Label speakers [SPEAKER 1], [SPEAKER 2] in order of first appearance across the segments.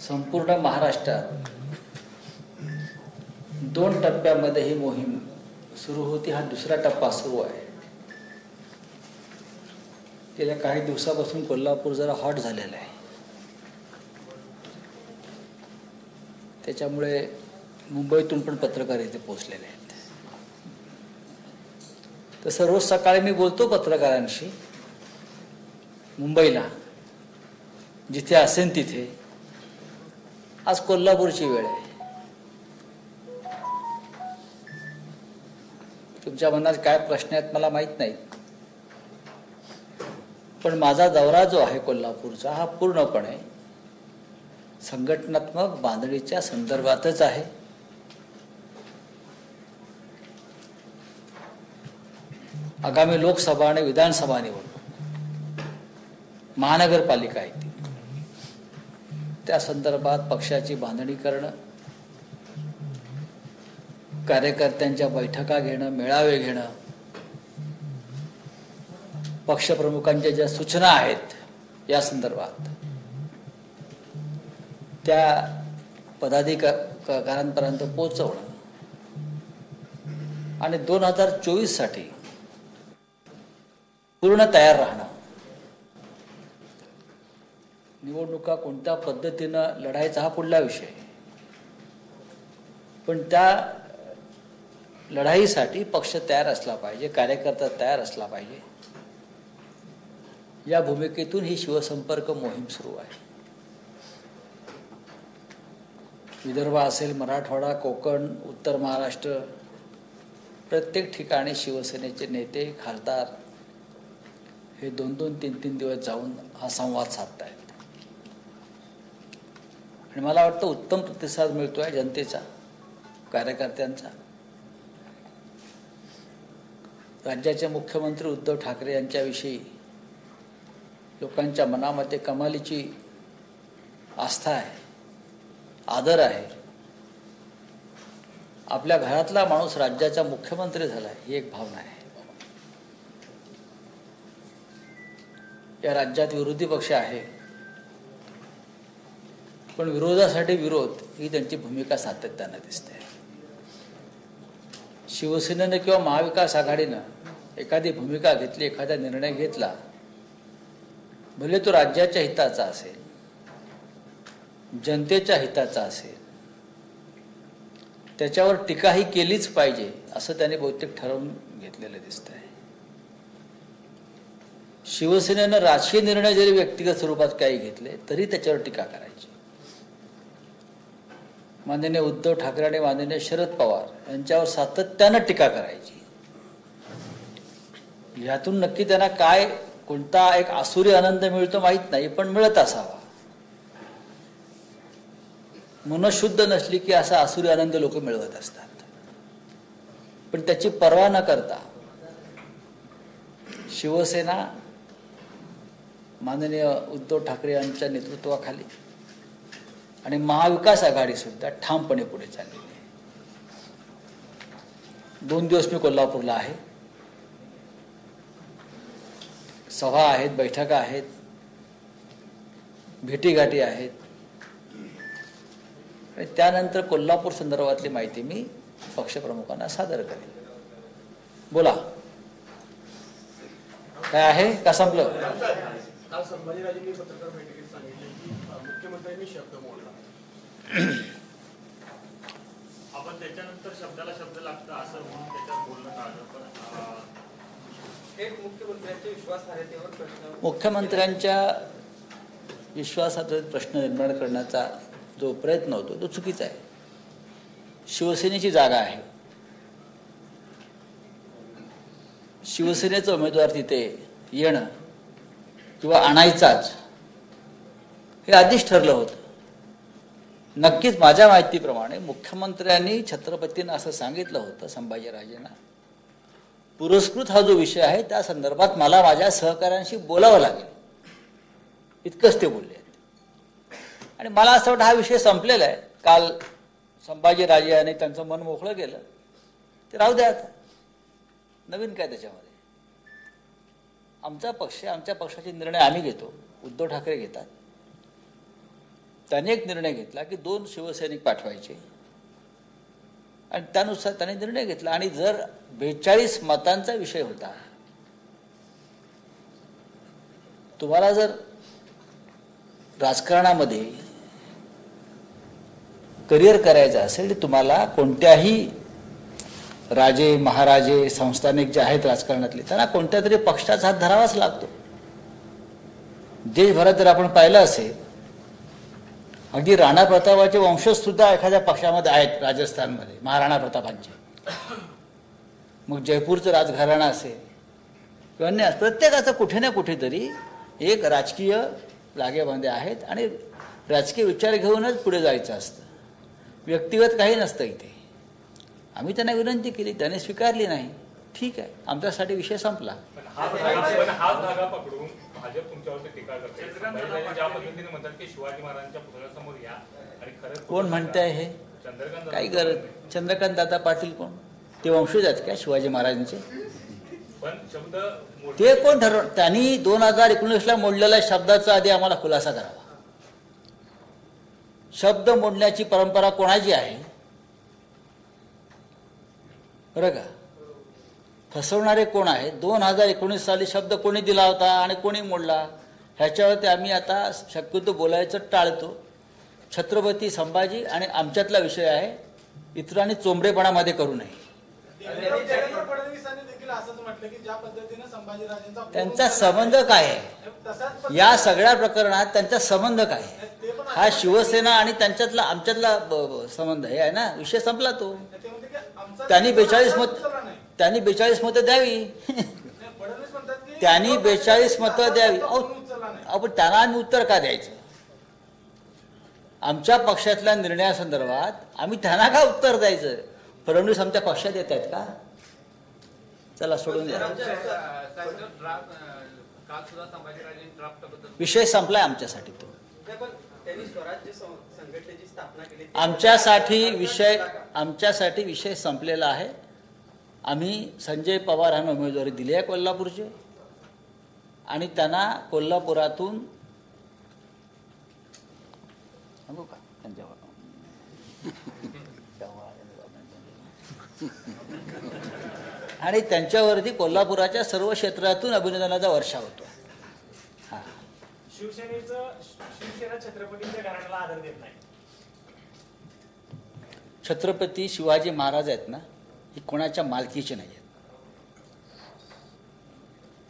[SPEAKER 1] संपूर्ण महाराष्ट्रात 2 टप्प्यामध्ये ही मोहीम सुरू होती. हा दुसरा टप्पा सुरू आहे. गेल्या काही दिवसापासून कोल्हापूर जरा हॉट झालेला आहे. त्याच्यामुळे मुंबईतून पण पत्रकार इथे पोहोचलेले आहेत. तसं रोज सकाळी मी बोलतो पत्रकारांशी मुंबईला, जिथे असेन तिथे. आज कोल्हापूरची वेळ आहे. तुमच्या मनात काय प्रश्न आहेत मला माहीत नाही, पण माझा दौरा जो आहे कोल्हापूरचा हा पूर्णपणे संघटनात्मक बांधणीच्या संदर्भातच आहे. आगामी लोकसभा आणि विधानसभा निवडणूक, महानगरपालिका आहे ती, त्या संदर्भात पक्षाची बांधणी करणं, कार्यकर्त्यांच्या बैठका घेणं, मेळावे घेणं, पक्षप्रमुखांच्या ज्या सूचना आहेत या संदर्भात त्या पदाधिकाऱ्यांपर्यंत पोहोचवणं आणि 2024 साठी पूर्ण तयार राहणं. निवडणुका कोणत्या पद्धतीनं लढायचा हा पुढला विषय, पण त्या लढाईसाठी पक्ष तयार असला पाहिजे, कार्यकर्ता तयार असला पाहिजे. या भूमिकेतून ही शिवसंपर्क मोहीम सुरू आहे. विदर्भ असेल, मराठवाडा, कोकण, उत्तर महाराष्ट्र, प्रत्येक ठिकाणी शिवसेनेचे नेते, खासदार हे 2-2, 3-3 दिवस जाऊन हा संवाद साधतायत. आणि मला वाटतं उत्तम प्रतिसाद मिळतोय जनतेचा, कार्यकर्त्यांचा. राज्याचे मुख्यमंत्री उद्धव ठाकरे यांच्याविषयी लोकांच्या मनामध्ये कमालीची आस्था आहे, आदर आहे. आपल्या घरातला माणूस राज्याचा मुख्यमंत्री झाला ही एक भावना आहे. या राज्यात विरोधी पक्ष आहे, पण विरोधासाठी विरोध ही त्यांची भूमिका सातत्याने दिसते. शिवसेनेनं किंवा महाविकास आघाडीनं एखादी भूमिका घेतली, एखादा निर्णय घेतला, भले तो राज्याच्या हिताचा असेल, जनतेच्या हिताचा असेल, त्याच्यावर टीकाही केलीच पाहिजे असं त्यांनी बहुतेक ठरवून घेतलेलं दिसतंय. शिवसेनेनं राजकीय निर्णय जरी व्यक्तिगत स्वरूपात काही घेतले तरी त्याच्यावर टीका करायची. माननीय उद्धव ठाकरे आणि माननीय शरद पवार यांच्यावर सातत्यानं टीका करायची. यातून नक्की त्यांना काय, कोणता एक आसुरी आनंद मिळतो माहीत नाही, पण मिळत असावा. मनशुद्ध नसली की असा आसुरी आनंद लोक मिळवत असतात. पण त्याची पर्वा न करता शिवसेना माननीय उद्धव ठाकरे यांच्या नेतृत्वाखाली आणि महाविकास आघाडी सुद्धा ठामपणे पुढे चाललेली आहे. 2 दिवस मी कोल्हापूरला आहे. सभा आहेत, बैठका आहेत, भेटीगाठी आहेत. आणि त्यानंतर कोल्हापूर संदर्भातली माहिती मी पक्षप्रमुखांना सादर करेन. बोला, काय आहे का संपलं?
[SPEAKER 2] काल संभाजीराजेंनी पत्रकार बैठकीत सांगितले की मुख्यमंत्र्यांनी शब्द मोडला. आपण त्याच्यानंतर शब्दाला शब्द लागतं असं म्हणून त्याच्यात बोलणं टाळलं. पण एक मुख्यमंत्र्यांच्या विश्वासार्हतेवर प्रश्न,
[SPEAKER 1] मुख्यमंत्र्यांच्या विश्वासार्हतेवर प्रश्न निर्माण करण्याचा जो प्रयत्न होतो तो चुकीचा आहे. शिवसेनेची जागा आहे. शिवसेनेचा उमेदवार तिथे येणं किंवा आणायचाच हे आधीच ठरलं होतं. नक्कीच माझ्या माहितीप्रमाणे मुख्यमंत्र्यांनी छत्रपतींना असं सांगितलं होतं, संभाजीराजेंना, पुरस्कृत हा जो विषय आहे त्या संदर्भात मला माझ्या सहकाऱ्यांशी बोलावं लागेल, इतकंच ते बोलले. आणि मला असं वाटतं हा विषय संपलेला आहे. काल संभाजीराजे यांनी त्यांचं मन मोकळं केलं, ते राहू द्या. आता नवीन काय त्याच्यामध्ये? आमचा पक्ष, आमच्या पक्षाचे निर्णय आम्ही घेतो, उद्धव ठाकरे घेतात. त्याने एक निर्णय घेतला की 2 शिवसैनिक पाठवायचे आणि त्यानुसार त्याने निर्णय घेतला. आणि जर 42 मतांचा विषय होता, तुम्हाला जर राजकारणामध्ये करिअर करायचं असेल तर तुम्हाला कोणत्याही राजे महाराजे संस्थानिक जे आहेत राजकारणातले त्यांना कोणत्या तरी पक्षाचा हात धरावाच लागतो. देशभरात जर आपण पाहिलं असेल, अगदी राणा प्रतापाचे वंशज सुद्धा एखाद्या पक्षामध्ये आहेत. राजस्थानमध्ये महाराणा प्रतापांचे, मग जयपूरचं राजघराणं असेल किंवा अन्य, प्रत्येकाचं कुठे ना कुठेतरी एक राजकीय लागेबांधे आहेत आणि राजकीय विचार घेऊनच पुढे जायचं असतं. व्यक्तिगत काही नसतं इथे. आम्ही त्यांना विनंती केली, त्याने स्वीकारली नाही. ठीक आहे, आमच्यासाठी विषय संपला.
[SPEAKER 3] हा धागा पकडून भाजप तुमच्यावरती टीका करते. ज्या पद्धतीने म्हणतात की शिवाजी महाराजांच्या पुतळ्यासमोर या आणि खरं
[SPEAKER 1] कोण म्हणताय हे?
[SPEAKER 3] चंद्रकांत
[SPEAKER 1] काही गरज? चंद्रकांत दादा पाटील कोण? ते वंशज आहेत का शिवाजी महाराजांचे?
[SPEAKER 3] पण शब्द
[SPEAKER 1] ते कोण ठरव? त्यांनी 2019ला मोडलेल्या शब्दाचा आधी आम्हाला खुलासा करावा. शब्द मोडण्याची परंपरा कोणाची आहे बरं का? फसवणारे कोण आहे? 2019 साली शब्द कोणी दिला होता आणि कोणी मोडला ह्याच्यावरती आम्ही आता शक्यतो बोलायचं टाळतो. छत्रपती संभाजी आणि आमच्यातला विषय आहे, इतरांनी चोंबडेपणामध्ये करू नये.
[SPEAKER 4] देवेंद्र फडणवीसांनी देखील असंच म्हटलं की ज्या पद्धतीने संभाजीराजेंचा
[SPEAKER 1] त्यांचा संबंध काय आहे या सगळ्या प्रकरणात? त्यांचा संबंध काय आहे? हा शिवसेना आणि त्यांच्यातला आमच्यातला संबंध हे आहे ना. विषय संपला तो. त्यांनी 42 मतं द्यावी. त्यांनी 42 मतं द्यावी. आपण त्यांना आम्ही उत्तर का द्यायचं? आमच्या पक्षातल्या निर्णयासंदर्भात आम्ही त्यांना का उत्तर द्यायचं? फडणवीस आमच्या पक्षात येत आहेत का? चला सोडून द्या. विषय संपलाय आमच्यासाठी. तो आमच्यासाठी विषय संपलेला आहे. आम्ही संजय पवार यांना उमेदवारी दिली आहे कोल्हापूरचे आणि त्यांना कोल्हापुरातून आणि त्यांच्यावरती कोल्हापुराच्या सर्व क्षेत्रातून अभिनंदनाचा वर्षा होतो.
[SPEAKER 2] शिवसेना छत्रपतींच्या घराण्याला आदर देत नाही.
[SPEAKER 1] छत्रपती शिवाजी महाराज आहेत ना, हे कोणाच्या मालकीचे नाही आहेत.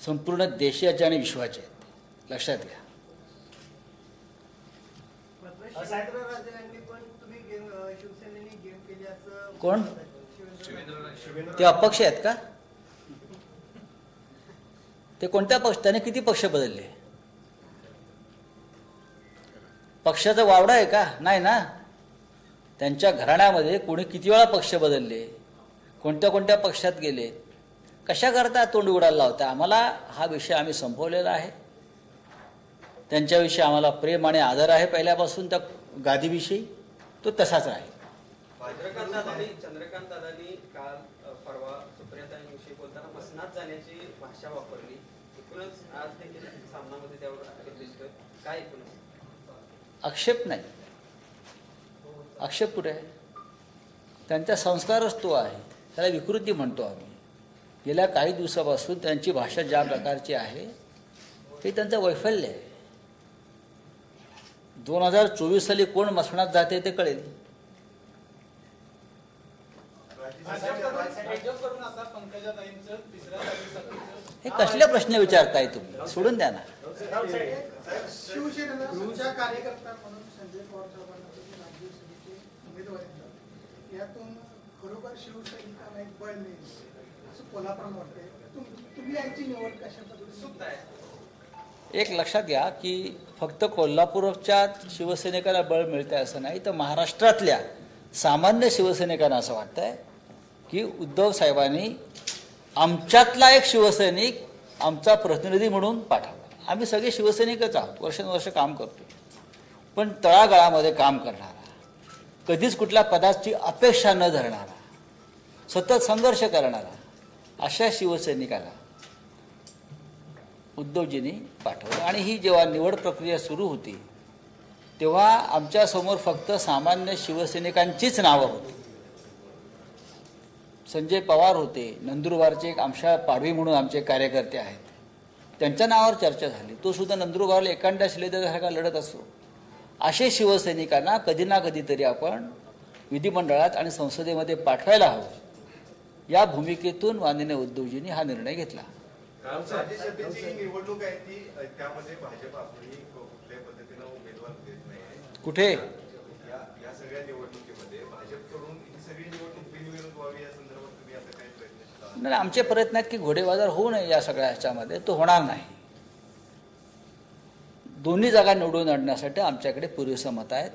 [SPEAKER 1] संपूर्ण देशाचे आणि विश्वाचे आहेत, लक्षात घ्या. कोण? ते अपक्ष आहेत का? ते कोणत्या पक्ष? त्याने किती पक्ष बदलले? पक्षाचा वावडा आहे का? नाही ना. त्यांच्या घराण्यामध्ये कोणी किती वेळा पक्ष बदलले, कोणत्या कोणत्या पक्षात गेले, कशा करता तोंड उघडायला लावता? आम्हाला हा विषय आम्ही संपवलेला आहे. त्यांच्याविषयी आम्हाला प्रेम आणि आदर आहे पहिल्यापासून. त्या गादीविषयी तो तसाच राहील.
[SPEAKER 5] चंद्रकांत दादांनी काल परवा सुप्रियाताईंविषयी बोलताना मसनात जाण्याची भाषा वापरली. एकूणच आज देखील सामनामध्ये त्यावर आक्षेप दिसतोय. काय एकूणच
[SPEAKER 1] आक्षेप नाही, आक्षेप कुठे आहे? त्यांचा संस्कारच तो आहे, त्याला विकृती म्हणतो आम्ही. गेल्या काही दिवसापासून त्यांची भाषा ज्या प्रकारची आहे हे त्यांचं वैफल्य आहे. 2024 साली कोण मसणात जाते ते कळेल. हे कसले प्रश्न विचारताय तुम्ही? सोडून द्या ना.
[SPEAKER 4] शिवसेनेच्या कार्यकर्ता म्हणून संजय पवार साहेबांना तुम्ही राज्यसभेचे उमेदवारी दिली, यातून खरोखर शिवसैनिकांना एक बळ मिळेल असं कोल्हापूर वाटतंय. तुम्ही यांची निवड कशा पद्धतीने आहे?
[SPEAKER 1] एक लक्षात घ्या की फक्त कोल्हापूरच्या शिवसैनिकांना बळ मिळतंय असं नाही, तर महाराष्ट्रातल्या सामान्य शिवसैनिकांना असं वाटतंय की उद्धव साहेबांनी आमच्यातला एक शिवसैनिक आमचा प्रतिनिधी म्हणून पाठवला. आम्ही सगळे शिवसैनिकच आहोत, वर्षानुवर्ष काम करतो, पण तळागाळामध्ये काम करणारा, कधीच कुठल्या पदाची अपेक्षा न धरणारा, सतत संघर्ष करणारा अशा शिवसैनिकाला उद्धवजींनी पाठवलं. आणि ही जेव्हा निवड प्रक्रिया सुरू होती तेव्हा आमच्यासमोर फक्त सामान्य शिवसैनिकांचीच नावं होती. संजय पवार होते, नंदुरबारचे एक आमशा पाडवी म्हणून आमचे कार्यकर्ते आहेत, त्यांच्या नावावर चर्चा झाली. तो सुद्धा नंदुरबारला एकांड्या शिलेदारासारखा लढत असतो. असे शिवसैनिकांना कधी ना कधीतरी आपण विधिमंडळात आणि संसदेमध्ये पाठवायला हवं. या भूमिकेतून माननीय उद्धवजींनी हा निर्णय घेतला.
[SPEAKER 6] राज्यसभेची ही निवडणूक आहे ती त्यामध्ये भाजप आपली कुठल्याही पद्धतीनं उमेदवार देत नाही.
[SPEAKER 1] कुठे
[SPEAKER 6] या सगळ्या निवडणुकीमध्ये भाजपकडून ही सगळी निवडणूक बिनविरोध व्हावी या संदर्भात तुम्ही आता काही प्रयत्न
[SPEAKER 1] नाही, आमचे प्रयत्न आहेत की घोडेबाजार होऊ नये या सगळ्या ह्याच्यामध्ये. तो होणार नाही. दोन्ही जागा निवडून आणण्यासाठी आमच्याकडे पुरेसं मत आहेत.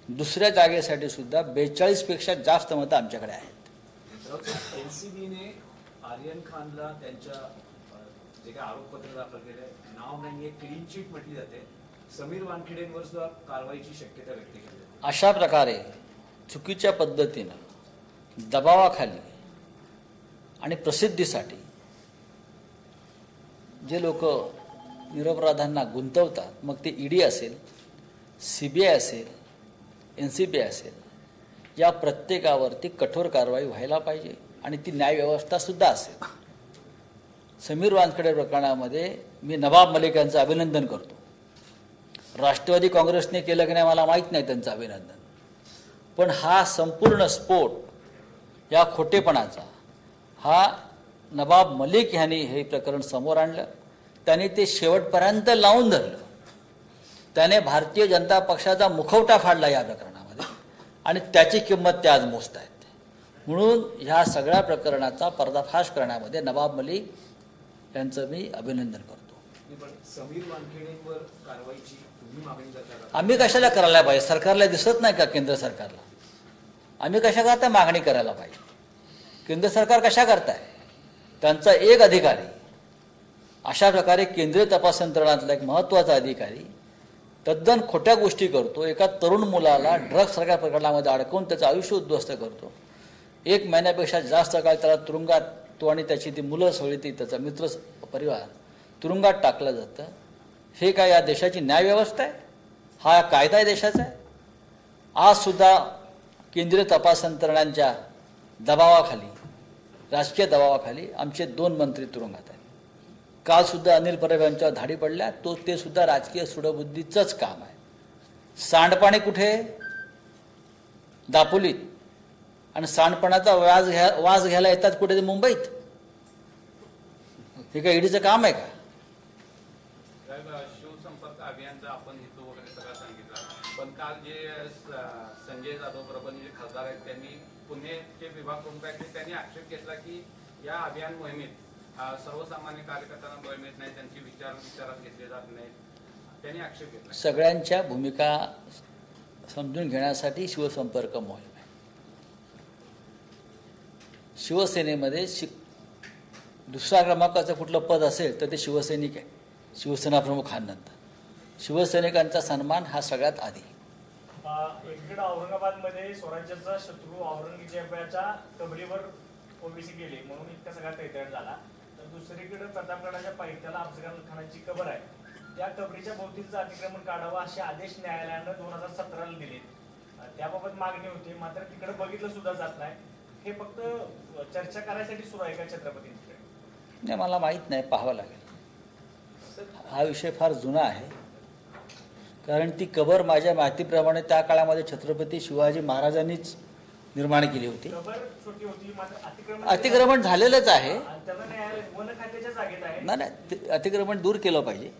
[SPEAKER 1] दुसऱ्या जागेसाठी सुद्धा 42 पेक्षा जास्त मतं आमच्याकडे आहेत.
[SPEAKER 7] एनसीबीने आर्यन खानला त्यांच्या जे काही आरोपपत्र दाखल केले नाव नाहीये, क्लीन चिट म्हटली जाते. समीर वानखेडेंवर सुद्धा कारवाईची शक्यता व्यक्त केली जाते.
[SPEAKER 1] अशा प्रकारे चुकीच्या पद्धतीनं दबावाखाली आणि प्रसिद्धीसाठी जे लोक निरपराधांना गुंतवतात, मग ते ईडी असेल, CBI असेल, NCBI असेल, या प्रत्येकावरती कठोर कारवाई व्हायला पाहिजे आणि ती न्यायव्यवस्थासुद्धा असेल. समीर वानखेडे प्रकरणामध्ये मी नवाब मलिक यांचं अभिनंदन करतो. राष्ट्रवादी काँग्रेसने केलं की नाही मला माहीत नाही त्यांचं अभिनंदन, पण हा संपूर्ण स्फोट या खोटेपणाचा हा नवाब मलिक यांनी हे प्रकरण समोर आणलं. त्याने ते शेवटपर्यंत लावून धरलं. त्याने भारतीय जनता पक्षाचा मुखवटा फाडला या प्रकरणामध्ये आणि त्याची किंमत ते आज मोजत आहेत. म्हणून ह्या सगळ्या प्रकरणाचा पर्दाफाश करण्यामध्ये नवाब मलिक यांचं मी अभिनंदन करतो.
[SPEAKER 7] पण समीर वानखेडेंवर कारवाईची तुम्ही मागणी करता का?
[SPEAKER 1] आम्ही कशाला करायला पाहिजे? सरकारला दिसत नाही का केंद्र सरकारला? आम्ही कशा करता मागणी करायला पाहिजे? केंद्र सरकार कशा करताय? त्यांचा एक अधिकारी अशा प्रकारे केंद्रीय तपास यंत्रणातला एक महत्त्वाचा अधिकारी तद्दन खोट्या गोष्टी करतो. एका तरुण मुलाला ड्रग्ज सारख्या प्रकरणामध्ये अडकवून त्याचं आयुष्य उद्ध्वस्त करतो. 1 महिन्यापेक्षा जास्त काळ त्याला तुरुंगात, तो आणि त्याची ती मुलं सगळी, ती त्याचा मित्र परिवार तुरुंगात टाकलं जातं. हे काय या देशाची न्यायव्यवस्था आहे? हा कायदा आहे देशाचा आहे? आज सुद्धा केंद्रीय तपास यंत्रणांच्या दबावाखाली, राजकीय दबावाखाली आमचे 2 मंत्री तुरुंगात आहेत. काल सुद्धा अनिल परब यांच्यावर धाडी पडल्या. ते सुद्धा राजकीय सुडबुद्धीचंच काम आहे. सांडपाणी कुठे? दापोलीत. आणि सांडपाण्याचा वास घ्यायला येतात कुठे? ते मुंबईत. हे काय ईडीचं काम आहे का?
[SPEAKER 8] शिवसंपर्क अभियानचा आपण हेतू वगैरे सगळं सांगितलं, पण काल जे संजय जाधव परभणी जे खासदार आहेत त्यांनी पुणेचे विभाग प्रमुख आहेत त्यांनी आक्षेप घेतला की या अभियान मोहिमेत सर्वसामान्य कार्यकर्त्यांना बळ मिळत नाही, त्यांचे विचारात घेतले जात नाही, त्यांनी आक्षेप घेतला.
[SPEAKER 1] सगळ्यांच्या भूमिका समजून घेण्यासाठी शिवसंपर्क मोहीम आहे. शिवसेनेमध्ये दुसऱ्या क्रमांकाचं कुठलं पद असेल तर ते शिवसैनिक आहे. शिवसेना प्रमुख हा नंतर. शिवसैनिकांचा सन्मान हा सगळ्यात आधी.
[SPEAKER 2] एकीकडे औरंगाबादमध्ये स्वराज्याचा शत्रू औरंगजेबाच्या कबरीवर ओबीसी गेले म्हणून इतका सगळा तैतड झाला, तर दुसरीकडे प्रतापगडाच्या पायथ्याला अफजल खानाची कबर आहे. त्या कबरीच्या भोवतीचं अतिक्रमण काढावं असे आदेश न्यायालयानं 2017ला दिले. त्याबाबत मागणी होती, मात्र तिकडे बघितलं सुद्धा जात नाही. हे फक्त चर्चा करायसाठी सुरू आहे का छत्रपतींकडे?
[SPEAKER 1] नाही, मला माहीत नाही, पाहावं लागेल. हा विषय फार जुना आहे. कारण ती कबर माझ्या माहितीप्रमाणे त्या काळामध्ये छत्रपती शिवाजी महाराजांनीच निर्माण केली होती.
[SPEAKER 2] कबर छोटी होती, मात्र
[SPEAKER 1] अतिक्रमण झालेलंच आहे.
[SPEAKER 2] वन खात्याच्या जागेत आहे.
[SPEAKER 1] नाही, अतिक्रमण दूर केलं पाहिजे.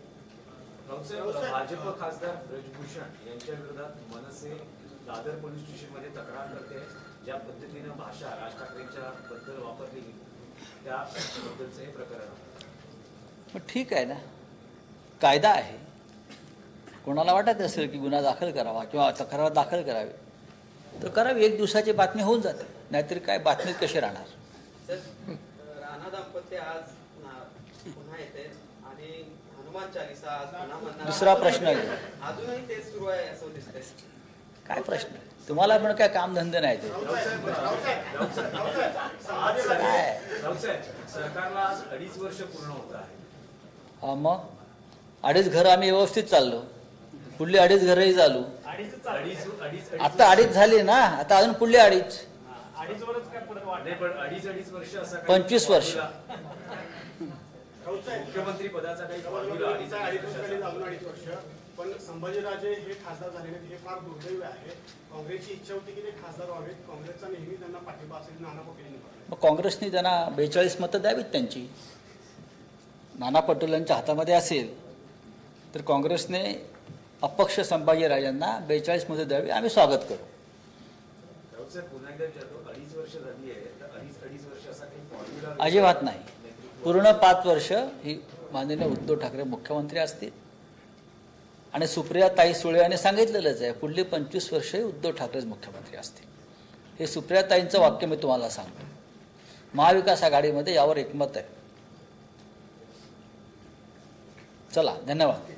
[SPEAKER 7] भाजप खासदार ब्रजभूषण यांच्या विरोधात मनसे दादर पोलीस स्टेशनमध्ये तक्रार करते. ज्या पद्धतीनं भाषा राज ठाकरेंच्या बद्दल वापरली त्याबद्दलचं हे प्रकरण.
[SPEAKER 1] मग ठीक आहे ना, कायदा आहे. कोणाला वाटत असेल की गुन्हा दाखल करावा किंवा तक्रार दाखल करावी तर करावी. 1 दिवसाची बातमी होऊन जाते. नाहीतरी काय बातमीत कशी राहणार?
[SPEAKER 5] राणा दाम्पत्य आज पुन्हा येते आणि हनुमान चालीसा आज पुन्हा म्हणणार.
[SPEAKER 1] दुसरा प्रश्न आहे.
[SPEAKER 5] अजूनही तेच सुरू आहे असं दिसतंय.
[SPEAKER 1] काय प्रश्न आहे? तुम्हाला पण काय कामधंदे नाही ते?
[SPEAKER 7] सरकारला आज 2.5 वर्ष पूर्ण होत आहे.
[SPEAKER 1] हा, मग 2.5 घर आम्ही व्यवस्थित चाललो. पुढली 2.5 घरही चालू.
[SPEAKER 2] अडीच चालू.
[SPEAKER 1] आता 2.5 झाली ना, आता अजून पुढली 2.5.
[SPEAKER 2] अडीच वरच काय परत वाढले.
[SPEAKER 7] पण 2.5 वर्ष असा
[SPEAKER 1] 25 वर्ष.
[SPEAKER 7] मुख्यमंत्री पदाचा काही फॉर्म्युला
[SPEAKER 9] 2.5 वर्ष. पण संभाजीराजे हे खासदार झाले नाहीत हे फार दुर्दैव आहे. काँग्रेसची इच्छा होती की ते खासदार व्हावेत. काँग्रेसचा नेहमी त्यांना पाठिंबा असेल. नाना पटोले
[SPEAKER 1] मग काँग्रेसने त्यांना 42 मतं द्यावीत त्यांची. नाना पटोलेंच्या हातामध्ये असेल तर काँग्रेसने अपक्ष संभाजीराजांना 42 मतं द्यावी. आम्ही स्वागत करू.
[SPEAKER 7] पुन्हा एकदा विचारतो, 2.5 वर्ष झाली आहे तर 2.5 वर्ष असा काही फॉर्म्युला
[SPEAKER 1] अजिबात नाही. पूर्ण 5 वर्ष ही माननीय उद्धव ठाकरे मुख्यमंत्री असतील आणि सुप्रियाताई सुळे यांनी सांगितलेलंच आहे पुढली 25 वर्षही उद्धव ठाकरेच मुख्यमंत्री असतील. हे सुप्रियाताईंचं वाक्य मी तुम्हाला सांगतो. महाविकास आघाडीमध्ये यावर एकमत आहे. चला, धन्यवाद.